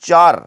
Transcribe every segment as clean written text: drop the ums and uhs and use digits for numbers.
4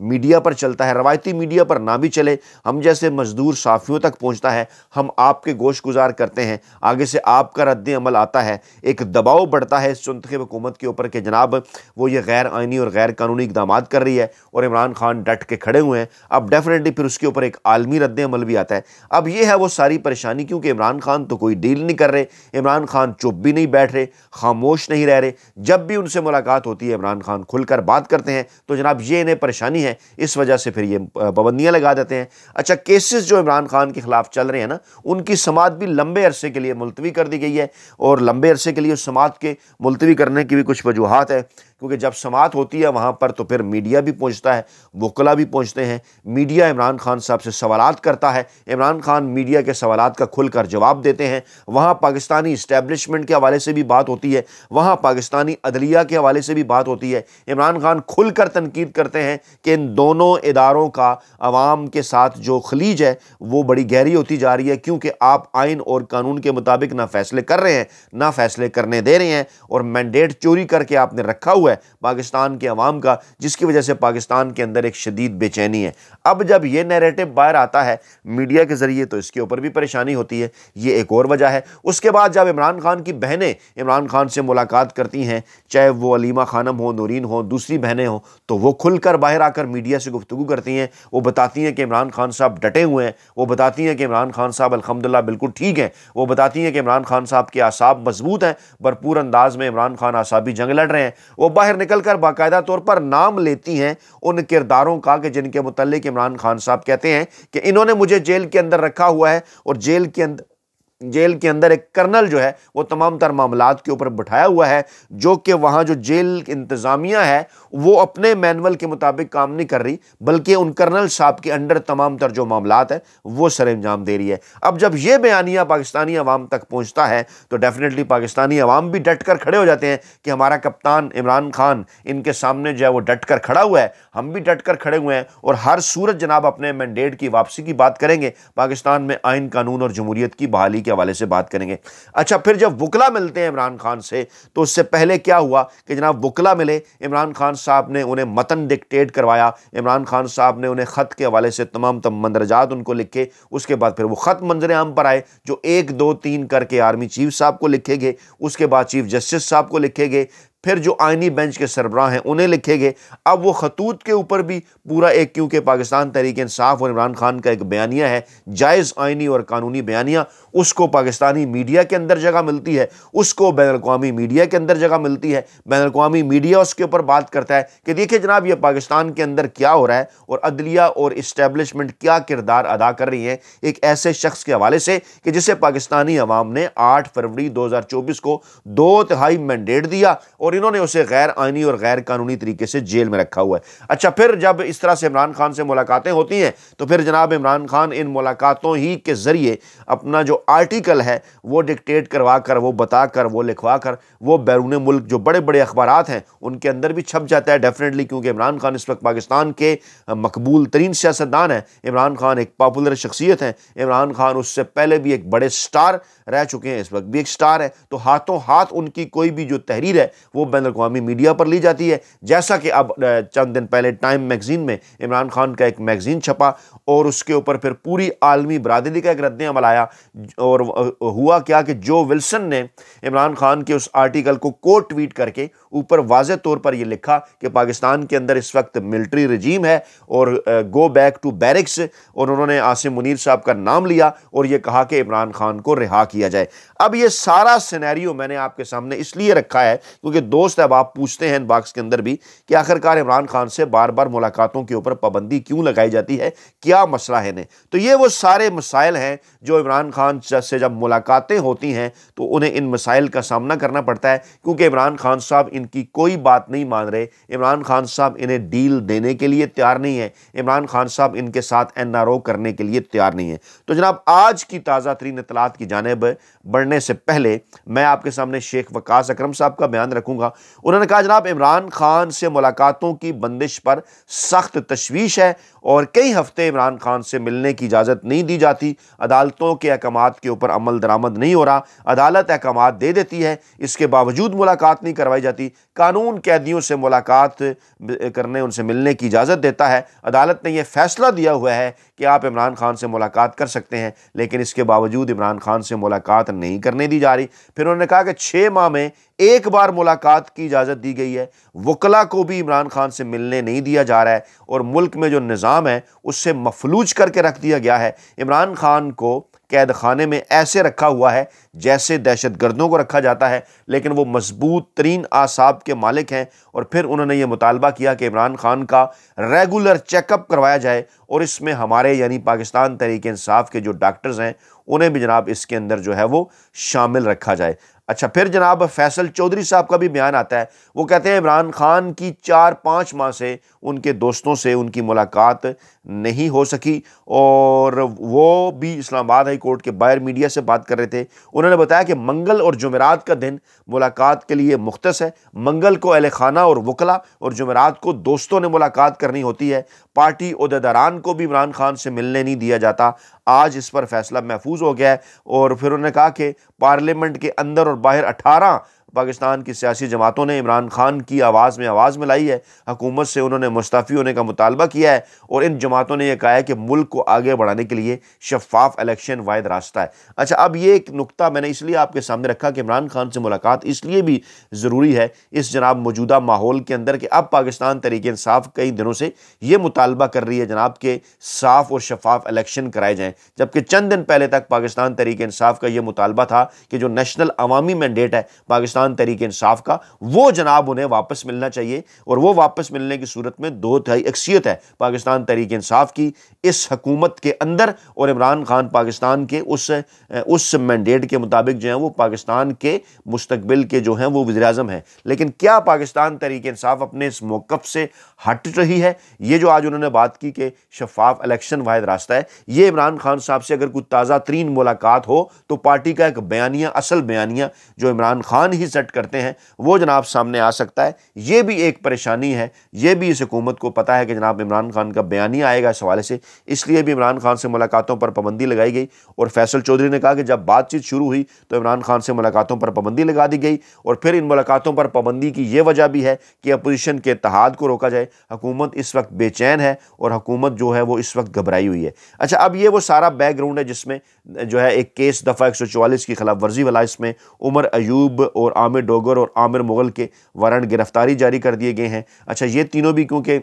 media پر چلتا ہے، روایتی میڈیا پر نہ بھی چلے، ہم جیسے مزدور صحافیوں تک پہنچتا ہے، ہم آپ کے گوش گزار کرتے ہیں، آگے سے آپ کا رد عمل آتا ہے، ایک دباؤ بڑھتا ہے اس منتخب حکومت کے اوپر کہ جناب وہ یہ غیر آئینی اور غیر قانونی اقدامات کر رہی ہے اور عمران خان ڈٹ کے کھڑے ہوئے ہیں، اب ڈیفینیٹلی پھر اس کے اوپر ایک عالمی رد عمل بھی آتا ہے۔ اب یہ ہے وہ ساری پریشانی، کیونکہ عمران خان تو کوئی ڈیل نہیں کر رہے، عمران خان چپ بھی نہیں بیٹھ رہے، خاموش نہیں رہ رہے، جب بھی ان سے ملاقات ہوتی ہے عمران خان کھل کر بات کرتے ہیں تو جناب یہ انہیں پریشانی ہے، اس وجہ سے پھر یہ پابندیاں لگا دیتے ہیں۔ اچھا، کیسز جو عمران خان کے خلاف چل رہے ہیں نا، ان کی سماعت بھی لمبے عرصے کے لیے ملتوی کر دی گئی ہے، اور لمبے عرصے کے لیے اس سماعت کے ملتوی کرنے کی بھی کچھ وجوہات ہے، کیونکہ جب سماعت ہوتی ہے وہاں پر تو پھر میڈیا بھی پہنچتا ہے، وکلاء بھی پہنچتے ہیں، میڈیا عمران خان صاحب سے سوالات کرتا ہے، عمران خان میڈیا کے سوالات کا کھل کر جواب دیتے ہیں، وہاں پاکستانی اسٹیبلشمنٹ کے حوالے سے بھی بات ہوتی ہے، وہاں پاکستانی عدلیہ کے حوالے سے بھی بات ہوتی ہے، عمران خان کھل کر تنقید کرتے ہیں کہ ان دونوں اداروں کا عوام کے ساتھ جو خلیج ہے وہ بڑی گہری ہوتی جا رہی ہے، کیونکہ آپ آئین اور قانون کے مطابق نہ فیصلے کر رہے ہیں، نہ فیصلے کرنے دے رہے ہیں، اور مینڈیٹ چوری کر کے آپ نے رکھا ہوا ہے پاکستان کے عوام کا، جس کی وجہ سے پاکستان کے اندر ایک شدید بے چینی ہے۔ اب جب یہ نیریٹو باہر آتا ہے میڈیا کے ذریعے تو اس کے اوپر بھی پریشانی ہوتی ہے، یہ ایک اور وجہ ہے۔ اس کے بعد جب عمران خان کی بہنیں عمران خان سے ملاقات کرتی ہیں، چاہے وہ علیمہ خانم ہوں، نورین ہوں، دوسری بہنیں ہوں، تو وہ کھل کر باہر آ کر میڈیا سے گفتگو کرتی ہیں، وہ بتاتی ہیں کہ عمران خان صاحب ڈٹے ہوئے ہیں، وہ بتاتی ہیں کہ عمران خان صاحب الحمدللہ بالکل ٹھیک ہیں، وہ بتاتی ہیں کہ عمران خان صاحب کے اعصاب مضبوط ہیں، بھرپور انداز میں عمران خان اعصابی جنگ لڑ رہے ہیں۔ وہ باہر نکل کر باقاعدہ طور پر نام لیتی ہیں ان کرداروں کا کہ جن کے متعلق عمران خان صاحب کہتے ہیں کہ انہوں نے مجھے جیل کے اندر رکھا ہوا ہے، اور جیل کے اندر ایک کرنل جو ہے وہ تمام تر معاملات کے اوپر بٹھایا ہوا ہے، جو کہ وہاں جو جیل انتظامیہ ہے وہ اپنے مینول کے مطابق کام نہیں کر رہی، بلکہ ان کرنل صاحب کے انڈر تمام تر جو معاملات ہیں وہ سر انجام دے رہی ہے۔ اب جب یہ بیانیہ پاکستانی عوام تک پہنچتا ہے تو ڈیفینیٹلی پاکستانی عوام بھی ڈٹ کر کھڑے ہو جاتے ہیں کہ ہمارا کپتان عمران خان ان کے سامنے جو ہے وہ ڈٹ کر کھڑا ہوا ہے، ہم بھی ڈٹ کر کھڑے ہوئے ہیں، اور ہر صورت جناب اپنے مینڈیٹ کی واپسی کی بات کریں گے، پاکستان میں آئین قانون اور جمہوریت کی بحالی کے حوالے سے بات کریں گے۔ اچھا، پھر جب وکلا ملتے ہیں عمران خان سے تو اس سے پہلے کیا ہوا کہ جناب وکلا ملے، عمران خان صاحب نے انہیں متن ڈکٹیٹ کروایا، عمران خان صاحب نے انہیں خط کے حوالے سے تمام مندرجات ان کو لکھے، اس کے بعد پھر وہ خط منظر عام پر آئے جو 1 2 3 کر کے آرمی چیف صاحب کو لکھے گئے، اس کے بعد چیف جسٹس صاحب کو لکھے گئے، پھر جو آئینی بینچ کے سربراہ ہیں انہیں لکھے گئے۔ اب وہ خطوط کے اوپر بھی پورا ایک، کیونکہ پاکستان تحریک انصاف اور عمران خان کا ایک بیانیہ ہے، جائز آئینی اور قانونی بیانیہ، اس کو پاکستانی میڈیا کے اندر جگہ ملتی ہے، اس کو بین الاقوامی میڈیا کے اندر جگہ ملتی ہے، بین الاقوامی میڈیا اس کے اوپر بات کرتا ہے کہ دیکھیں جناب یہ پاکستان کے اندر کیا ہو رہا ہے، اور عدلیہ اور اسٹیبلشمنٹ کیا کردار ادا کر رہی ہے ایک ایسے شخص کے حوالے سے کہ جسے پاکستانی عوام نے 8 فروری 2024 کو 2/3 مینڈیٹ دیا، اور انہوں نے اسے غیر آئینی اور غیر قانونی طریقے سے جیل میں رکھا ہوا ہے۔ اچھا، پھر جب اس طرح سے عمران خان سے ملاقاتیں ہوتی ہیں تو پھر جناب عمران خان ان ملاقاتوں ہی کے ذریعے اپنا جو آرٹیکل ہے وہ ڈکٹیٹ کروا کر، وہ بتا کر، وہ لکھوا کر، وہ بیرون ملک جو بڑے بڑے اخبارات ہیں ان کے اندر بھی چھپ جاتا ہے ڈیفینیٹلی، کیونکہ عمران خان اس وقت پاکستان کے مقبول ترین سیاستدان ہیں، عمران خان ایک پاپولر شخصیت ہیں، عمران خان اس سے پہلے بھی ایک بڑے سٹار رہ چکے ہیں، اس وقت بھی ایک سٹار ہے، تو ہاتھوں ہاتھ ان کی کوئی بھی جو تحریر ہے وہ بین الاقوامی میڈیا پر لی جاتی ہے، جیسا کہ اب چند دن پہلے ٹائم میگزین میں عمران خان کا ایک میگزین چھپا، اور اس کے اوپر پھر پوری عالمی برادری کا ایک رد عمل آیا، اور ہوا کیا کہ جو ولسن نے عمران خان کے اس آرٹیکل کو کوٹ ٹویٹ کر کے اوپر واضح طور پر یہ لکھا کہ پاکستان کے اندر اس وقت ملٹری رجیم ہے اور گو بیک ٹو بیرکس، اور انہوں نے عاصم منیر صاحب کا نام لیا اور یہ کہا کہ عمران خان کو رہا کیا جائے۔ اب یہ سارا سینیریو میں نے آپ کے سامنے اس لیے رکھا ہے کیونکہ دوست اب آپ پوچھتے ہیں ان باکس کے اندر بھی کہ آخرکار عمران خان سے بار بار ملاقاتوں کے اوپر پابندی کیوں لگائی جاتی ہے، کیا مسئلہ ہے انہیں؟ تو یہ وہ سارے مسائل ہیں جو عمران خان سے جب ملاقاتیں ہوتی ہیں تو انہیں ان مسائل کا سامنا کرنا پڑتا ہے، کیونکہ عمران خان صاحب ان کی کوئی بات نہیں مان رہے، عمران خان صاحب انہیں ڈیل دینے کے لیے تیار نہیں ہے، عمران خان صاحب ان کے ساتھ NRO کرنے کے لیے تیار نہیں ہے۔ تو جناب آج کی تازہ ترین اطلاعات کی جانب بڑھنے سے پہلے میں آپ کے سامنے شیخ وقاص اکرم صاحب کا بیان رکھوں گا ہوگا۔ انہوں نے کہا جناب عمران خان سے ملاقاتوں کی بندش پر سخت تشویش ہے اور کئی ہفتے عمران خان سے ملنے کی اجازت نہیں دی جاتی، عدالتوں کے احکامات کے اوپر عمل درآمد نہیں ہو رہا، عدالت احکامات دے دیتی ہے، اس کے باوجود ملاقات نہیں کروائی جاتی، قانون قیدیوں سے ملاقات کرنے ان سے ملنے کی اجازت دیتا ہے، عدالت نے یہ فیصلہ دیا ہوا ہے کہ آپ عمران خان سے ملاقات کر سکتے ہیں، لیکن اس کے باوجود عمران خان سے ملاقات نہیں کرنے دی جا رہی۔ پھر انہوں نے کہا کہ 6 ماہ میں ایک بار ملاقات کی اجازت دی گئی ہے، وکلاء کو بھی عمران خان سے ملنے نہیں دیا جا رہا ہے اور ملک میں جو نظام ہے اس سے مفلوج کر کے رکھ دیا گیا ہے۔ عمران خان کو قید خانے میں ایسے رکھا ہوا ہے جیسے دہشت گردوں کو رکھا جاتا ہے، لیکن وہ مضبوط ترین اعصاب کے مالک ہیں۔ اور پھر انہوں نے یہ مطالبہ کیا کہ عمران خان کا ریگولر چیک اپ کروایا جائے اور اس میں ہمارے یعنی پاکستان تحریک انصاف کے جو ڈاکٹرز ہیں انہیں بھی جناب اس کے اندر جو ہے وہ شامل رکھا جائے۔ اچھا پھر جناب فیصل چودھری صاحب کا بھی بیان آتا ہے، وہ کہتے ہیں عمران خان کی 4-5 ماہ سے ان کے دوستوں سے ان کی ملاقات نہیں ہو سکی اور وہ بھی اسلام آباد ہائی کورٹ کے باہر میڈیا سے بات کر رہے تھے۔ انہوں نے بتایا کہ منگل اور جمعرات کا دن ملاقات کے لیے مختص ہے، منگل کو اہل خانہ اور وکلاء اور جمعرات کو دوستوں نے ملاقات کرنی ہوتی ہے، پارٹی عہدیداران کو بھی عمران خان سے ملنے نہیں دیا جاتا، آج اس پر فیصلہ محفوظ ہو گیا ہے۔ اور پھر انہوں نے کہا کہ پارلیمنٹ کے اندر اور باہر 18 پاکستان کی سیاسی جماعتوں نے عمران خان کی آواز میں آواز ملائی ہے، حکومت سے انہوں نے مستعفی ہونے کا مطالبہ کیا ہے اور ان جماعتوں نے یہ کہا ہے کہ ملک کو آگے بڑھانے کے لیے شفاف الیکشن واحد راستہ ہے۔ اچھا اب یہ ایک نقطہ میں نے اس لیے آپ کے سامنے رکھا کہ عمران خان سے ملاقات اس لیے بھی ضروری ہے اس جناب موجودہ ماحول کے اندر کہ اب پاکستان تحریک انصاف کئی دنوں سے یہ مطالبہ کر رہی ہے جناب کہ صاف اور شفاف الیکشن کرائے جائیں، جبکہ چند دن پہلے تک پاکستان تحریک انصاف کا یہ مطالبہ تھا کہ جو نیشنل عوامی مینڈیٹ ہے پاکستان تحریک انصاف کا وہ جناب انہیں واپس ملنا چاہیے، اور وہ واپس ملنے کی صورت میں 2/3 اکثریت ہے پاکستان تحریک انصاف کی اس حکومت کے اندر، اور عمران خان پاکستان کے اس مینڈیٹ کے مطابق جو ہیں وہ پاکستان کے مستقبل کے جو ہیں وہ وزیر اعظم ہیں۔ لیکن کیا پاکستان تحریک انصاف اپنے اس موقف سے ہٹ رہی ہے؟ یہ جو آج انہوں نے بات کی کہ شفاف الیکشن واحد راستہ ہے، یہ عمران خان صاحب سے اگر کوئی تازہ ترین ملاقات ہو تو پارٹی کا ایک بیانیہ، اصل بیانیہ جو عمران خان ہی سیٹ کرتے ہیں وہ جناب سامنے آ سکتا ہے۔ یہ بھی ایک پریشانی ہے، یہ بھی اس حکومت کو پتہ ہے کہ جناب عمران خان کا بیانیہ آئے گا اس حوالے سے، اس لیے بھی عمران خان سے ملاقاتوں پر پابندی لگائی گئی۔ اور فیصل چودھری نے کہا کہ جب بات چیت شروع ہوئی تو عمران خان سے ملاقاتوں پر پابندی لگا دی گئی، اور پھر ان ملاقاتوں پر پابندی کی یہ وجہ بھی ہے کہ اپوزیشن کے اتحاد کو روکا جائے۔ حکومت اس وقت بے چین ہے اور حکومت جو ہے وہ اس وقت گھبرائی ہوئی ہے۔ اچھا اب یہ وہ سارا بیک گراؤنڈ ہے جس میں جو ہے ایک کیس دفعہ 144 کی خلاف ورزی والا، اس میں عمر ایوب اور عامر ڈوگر اور عامر مغل کے وارنٹ گرفتاری جاری کر دیے گئے ہیں۔ اچھا یہ تینوں بھی کیونکہ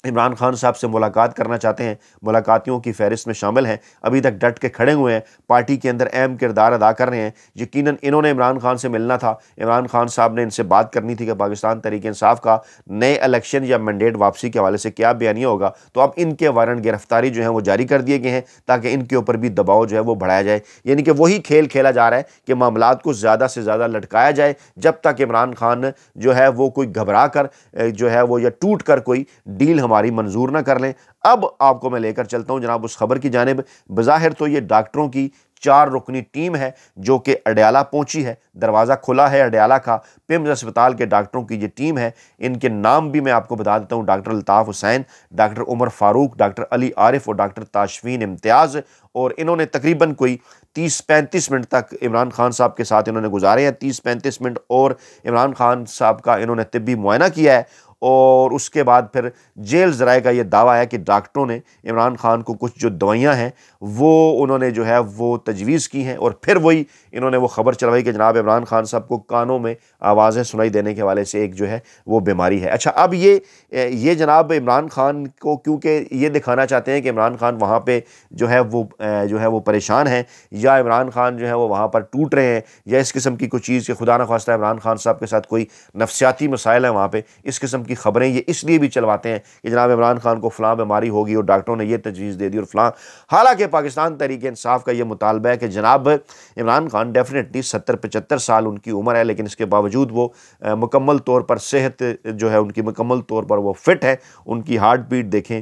عمران خان صاحب سے ملاقات کرنا چاہتے ہیں، ملاقاتیوں کی فہرست میں شامل ہیں، ابھی تک ڈٹ کے کھڑے ہوئے ہیں، پارٹی کے اندر اہم کردار ادا کر رہے ہیں۔ یقیناً انہوں نے عمران خان سے ملنا تھا، عمران خان صاحب نے ان سے بات کرنی تھی کہ پاکستان تحریک انصاف کا نئے الیکشن یا مینڈیٹ واپسی کے حوالے سے کیا بیانیہ ہوگا، تو اب ان کے وارنٹ گرفتاری جو ہیں وہ جاری کر دیے گئے ہیں تاکہ ان کے اوپر بھی دباؤ جو ہے وہ بڑھایا جائے۔ یعنی کہ وہی کھیل کھیلا جا رہا ہے کہ معاملات کو زیادہ سے زیادہ لٹکایا جائے جب تک عمران خان جو ہے وہ کوئی گھبرا کر جو ہے وہ یا ٹوٹ کر کوئی ڈیل ہماری منظور نہ کر لیں۔ اب آپ کو میں لے کر چلتا ہوں جناب اس خبر کی جانب۔ بظاہر تو یہ ڈاکٹروں کی 4 رکنی ٹیم ہے جو کہ اڈیالہ پہنچی ہے، دروازہ کھلا ہے اڈیالہ کا، پمز اسپتال کے ڈاکٹروں کی یہ ٹیم ہے۔ ان کے نام بھی میں آپ کو بتا دیتا ہوں: ڈاکٹر الطاف حسین، ڈاکٹر عمر فاروق، ڈاکٹر علی عارف اور ڈاکٹر تاشفین امتیاز۔ اور انہوں نے تقریباً کوئی 30-35 منٹ تک عمران خان صاحب کے ساتھ انہوں نے گزارے ہیں، 30-35 منٹ، اور عمران خان صاحب کا انہوں نے طبی معائنہ کیا ہے۔ اور اس کے بعد پھر جیل ذرائع کا یہ دعویٰ ہے کہ ڈاکٹروں نے عمران خان کو کچھ جو دوائیاں ہیں وہ انہوں نے جو ہے وہ تجویز کی ہیں، اور پھر وہی انہوں نے وہ خبر چلوائی کہ جناب عمران خان صاحب کو کانوں میں آوازیں سنائی دینے کے حوالے سے ایک جو ہے وہ بیماری ہے۔ اچھا اب یہ جناب عمران خان کو کیونکہ یہ دکھانا چاہتے ہیں کہ عمران خان وہاں پہ جو ہے وہ پریشان ہیں، یا عمران خان جو ہے وہ وہاں پر ٹوٹ رہے ہیں، یا اس قسم کی کوئی چیز کہ خدا نخواستہ عمران خان صاحب کے ساتھ کوئی نفسیاتی مسائل ہیں وہاں پہ، اس قسم کی خبریں یہ اس لیے بھی چلواتے ہیں کہ جناب عمران خان کو فلاں بیماری ہوگی اور ڈاکٹروں نے یہ تجویز دے دی اور فلاں۔ حالانکہ پاکستان تحریک انصاف کا یہ مطالبہ ہے کہ جناب عمران خان ڈیفینیٹلی 70-75 سال ان کی عمر ہے، لیکن اس کے باوجود وہ مکمل طور پر صحت جو ہے ان کی مکمل طور پر وہ فٹ ہے۔ ان کی ہارٹ بیٹ دیکھیں،